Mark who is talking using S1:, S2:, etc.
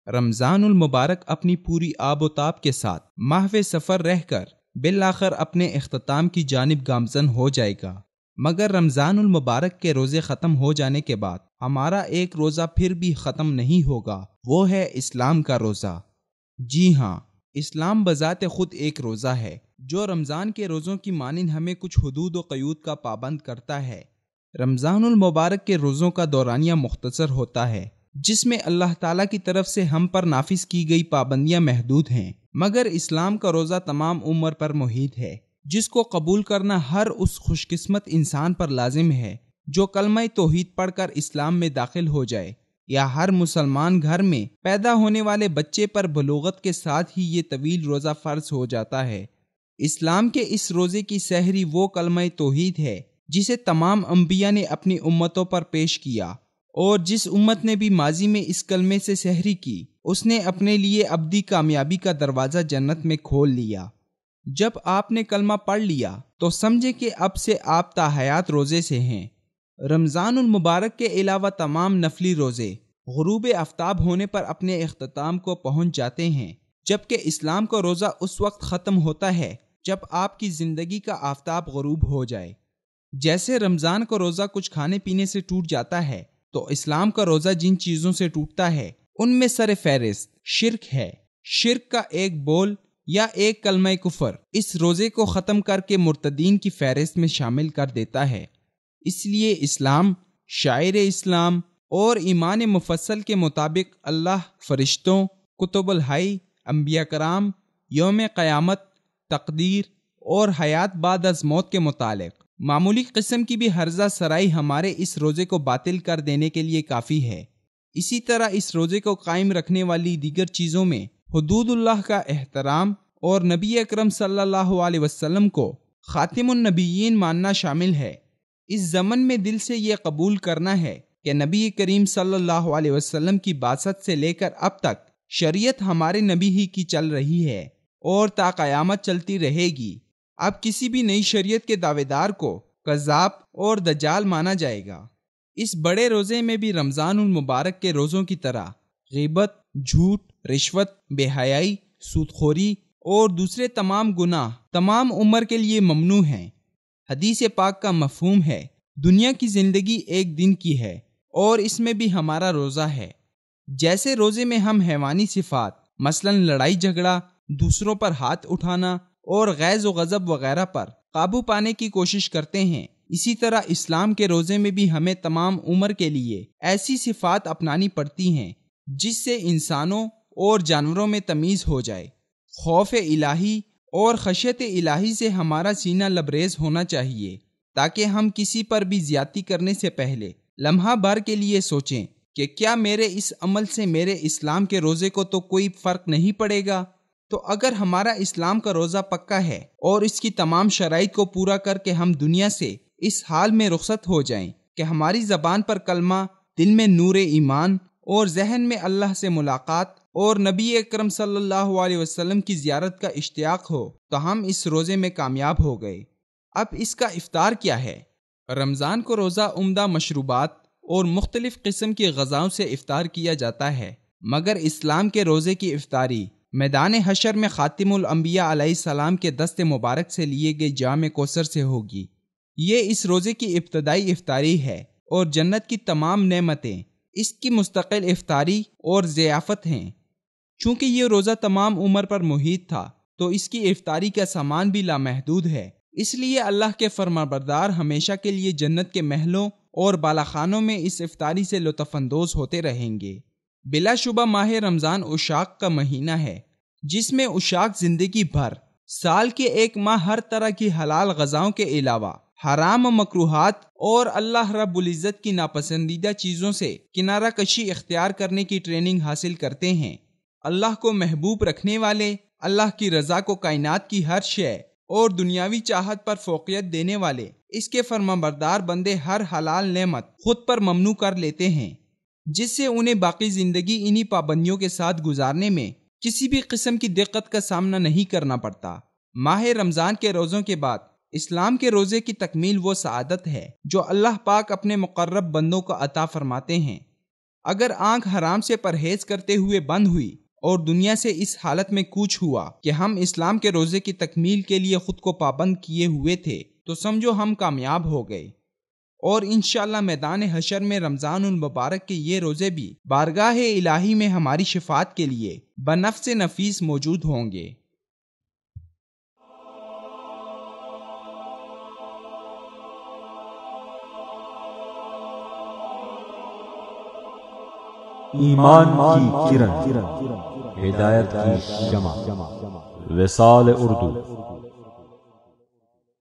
S1: رمضان المبارک اپنی پوری آب و تاب کے ساتھ ماہ سفر رہ کر بالآخر اپنے اختتام کی جانب گامزن ہو جائے گا، مگر رمضان المبارک کے روزے ختم ہو جانے کے بعد ہمارا ایک روزہ پھر بھی ختم نہیں ہوگا، وہ ہے اسلام کا روزہ۔ جی ہاں، اسلام بذات خود ایک روزہ ہے جو رمضان کے روزوں کی مانند ہمیں کچھ حدود و قیود کا پابند کرتا ہے۔ رمضان المبارک کے روزوں کا دورانیہ مختصر ہوتا ہے، جس میں اللہ تعالیٰ کی طرف سے ہم پر نافذ کی گئی پابندیاں محدود ہیں، مگر اسلام کا روزہ تمام عمر پر محیط ہے، جس کو قبول کرنا ہر اس خوش قسمت انسان پر لازم ہے جو کلمہ توحید پڑھ کر اسلام میں داخل ہو جائے، یا ہر مسلمان گھر میں پیدا ہونے والے بچے پر بلوغت کے ساتھ ہی یہ طویل روزہ فرض ہو جاتا ہے۔ اسلام کے اس روزے کی سحری وہ کلمہ توحید ہے جسے تمام انبیاء نے اپنی امتوں پر پیش کیا، اور جس امت نے بھی ماضی میں اس کلمے سے سحری کی، اس نے اپنے لیے ابدی کامیابی کا دروازہ جنت میں کھول لیا۔ جب آپ نے کلمہ پڑھ لیا تو سمجھے کہ اب سے آپ تا حیات روزے سے ہیں۔ رمضان المبارک کے علاوہ تمام نفلی روزے غروب آفتاب ہونے پر اپنے اختتام کو پہنچ جاتے ہیں، جبکہ اسلام کا روزہ اس وقت ختم ہوتا ہے جب آپ کی زندگی کا آفتاب غروب ہو جائے۔ جیسے رمضان کا روزہ کچھ کھانے پینے سے ٹوٹ جاتا ہے، تو اسلام کا روزہ جن چیزوں سے ٹوٹتا ہے ان میں سر فہرست شرک ہے۔ شرک کا ایک بول یا ایک کلمہ کفر اس روزے کو ختم کر کے مرتدین کی فہرست میں شامل کر دیتا ہے۔ اس لیے اسلام، شاعر اسلام اور ایمان مفصل کے مطابق اللہ، فرشتوں، کتب الحی، انبیاء کرام، یوم قیامت، تقدیر اور حیات بعد از موت کے متعلق معمولی قسم کی بھی ہرزہ سرائی ہمارے اس روزے کو باطل کر دینے کے لیے کافی ہے۔ اسی طرح اس روزے کو قائم رکھنے والی دیگر چیزوں میں حدود اللہ کا احترام اور نبی اکرم صلی اللہ علیہ وسلم کو خاتم النبیین ماننا شامل ہے۔ اس ضمن میں دل سے یہ قبول کرنا ہے کہ نبی کریم صلی اللہ علیہ وسلم کی بعثت سے لے کر اب تک شریعت ہمارے نبی ہی کی چل رہی ہے اور تا قیامت چلتی رہے گی۔ اب کسی بھی نئی شریعت کے دعوے دار کو کذاب اور دجال مانا جائے گا۔ اس بڑے روزے میں بھی رمضان المبارک کے روزوں کی طرح غیبت، جھوٹ، رشوت، بے حیائی، سودخوری اور دوسرے تمام گناہ تمام عمر کے لیے ممنوع ہیں۔ حدیث پاک کا مفہوم ہے، دنیا کی زندگی ایک دن کی ہے اور اس میں بھی ہمارا روزہ ہے۔ جیسے روزے میں ہم حیوانی صفات مثلا لڑائی جھگڑا، دوسروں پر ہاتھ اٹھانا اور غیظ و غضب وغیرہ پر قابو پانے کی کوشش کرتے ہیں، اسی طرح اسلام کے روزے میں بھی ہمیں تمام عمر کے لیے ایسی صفات اپنانی پڑتی ہیں جس سے انسانوں اور جانوروں میں تمیز ہو جائے۔ خوف الہی اور خشیت الہی سے ہمارا سینہ لبریز ہونا چاہیے، تاکہ ہم کسی پر بھی زیادتی کرنے سے پہلے لمحہ بھر کے لیے سوچیں کہ کیا میرے اس عمل سے میرے اسلام کے روزے کو تو کوئی فرق نہیں پڑے گا۔ تو اگر ہمارا اسلام کا روزہ پکا ہے اور اس کی تمام شرائط کو پورا کر کے ہم دنیا سے اس حال میں رخصت ہو جائیں کہ ہماری زبان پر کلمہ، دل میں نور ایمان اور ذہن میں اللہ سے ملاقات اور نبی اکرم صلی اللہ علیہ وسلم کی زیارت کا اشتیاق ہو، تو ہم اس روزے میں کامیاب ہو گئے۔ اب اس کا افطار کیا ہے؟ رمضان کو روزہ عمدہ مشروبات اور مختلف قسم کی غذاؤں سے افطار کیا جاتا ہے، مگر اسلام کے روزے کی افطاری میدان حشر میں خاتم الانبیاء علیہ السلام کے دست مبارک سے لیے گئے جام کوثر سے ہوگی۔ یہ اس روزے کی ابتدائی افطاری ہے اور جنت کی تمام نعمتیں اس کی مستقل افطاری اور ضیافت ہیں۔ چونکہ یہ روزہ تمام عمر پر محیط تھا تو اس کی افطاری کا سامان بھی لامحدود ہے، اس لیے اللہ کے فرمانبردار ہمیشہ کے لیے جنت کے محلوں اور بالاخانوں میں اس افطاری سے لطف اندوز ہوتے رہیں گے۔ بلا شبہ ماہ رمضان عشاق کا مہینہ ہے، جس میں عشاق زندگی بھر سال کے ایک ماہ ہر طرح کی حلال غذاؤں کے علاوہ حرام و مکروہات اور اللہ رب العزت کی ناپسندیدہ چیزوں سے کنارہ کشی اختیار کرنے کی ٹریننگ حاصل کرتے ہیں۔ اللہ کو محبوب رکھنے والے اللہ کی رضا کو کائنات کی ہر شے اور دنیاوی چاہت پر فوقیت دینے والے اس کے فرمانبردار بندے ہر حلال نعمت خود پر ممنوع کر لیتے ہیں، جس سے انہیں باقی زندگی انہی پابندیوں کے ساتھ گزارنے میں کسی بھی قسم کی دقت کا سامنا نہیں کرنا پڑتا۔ ماہ رمضان کے روزوں کے بعد اسلام کے روزے کی تکمیل وہ سعادت ہے جو اللہ پاک اپنے مقرب بندوں کو عطا فرماتے ہیں۔ اگر آنکھ حرام سے پرہیز کرتے ہوئے بند ہوئی اور دنیا سے اس حالت میں کوچ ہوا کہ ہم اسلام کے روزے کی تکمیل کے لیے خود کو پابند کیے ہوئے تھے، تو سمجھو ہم کامیاب ہو گئے، اور انشاءاللہ میدان حشر میں رمضان المبارک کے یہ روزے بھی بارگاہ الہی میں ہماری شفاعت کے لیے بنفس نفیس موجود ہوں گے۔
S2: ایمان کی کرن، ہدایت کی شمع، وصال اردو۔